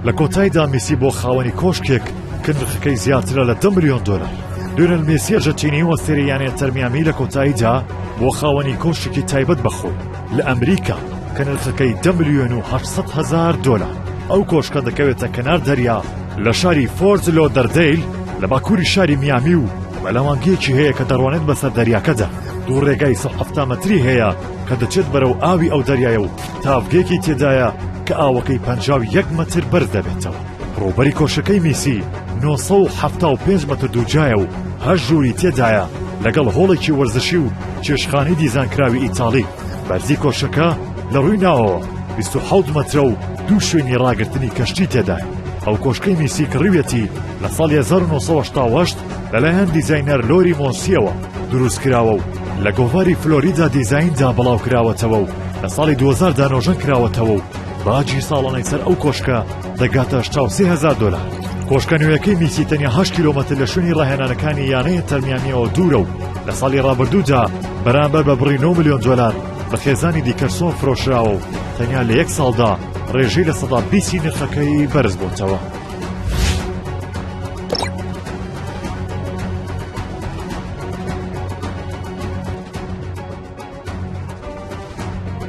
لە کۆتاییدا میسی بۆ خاوەنی کۆشکێک کە نرخەکەی زیاترە لە 10 ملیۆن دۆلار. لیۆنێل مێسی ئەرجەنتینی وەستێرەیانەیە تەرمیامی لە کۆتاییدا بۆ خاوەنی کۆشکی تایبەت بەخۆی لە ئەمریکا کە نرخەکەی 10 ملیۆن و 800 هەزار دۆلار. ئەو کۆشکە دەکەوێتە کەنار دەریا لە شاری فۆرت لۆدەردەیل لە باکووری شاری میامی و بەلەوانگەیەکی هەیە کە دەڕوانێت بەسەر دەریاکەدا. دوو ڕێگای 170 مەتری هەیە کە دەچێت بەرەو ئاوی ئەو دەریایە و تاڤگەیەکی تێدایە کە ئاوەکەی 51 مەتر بەرز دەبێتەوە. ڕووبەری کۆشەکەی میسی 975 مەتر دووجایە و هەر ژووری تێدایە لەگەڵ هۆڵێکی وەرزشی و چێشخانەی دیزانکراوی ئیتاڵی. بەرزی کۆشەکە لە ڕووی ناوەوە 27 مەترە و دوو شوێنی ڕاگررتنی کەشتی تێدایە. ئەو کۆشکەی میسی کڕویەتی لە ساڵی 1970 لەلایەن دیزاینەر لۆری مۆنسیەوە دروستکراوە و لە گۆڤاری فلۆریدا دیزایندا بەڵاو کراوەتەوە و لە ساڵی 2000 دانۆژن کراوەتەوە و باجی ساڵانەی سەر ئەو کۆشکە دەگاتە 83,000 دۆلار. کۆشکە نوێیەکەی میسی تەنیا 8 کیلۆمەتر لە شوێنی ڕاهێنانەکانی یانەیە تەرمیامیەوە دوورە و لە ساڵی ڕابردوودا بەرامبەر بە بڕی 9 ملیۆن دۆلار بە خێزانی دیکەرسۆن فرۆشراوە و تەنیا لە 1 ساڵدا ڕێژەی لە 120 نرخەکەی بەرز بووتەوە.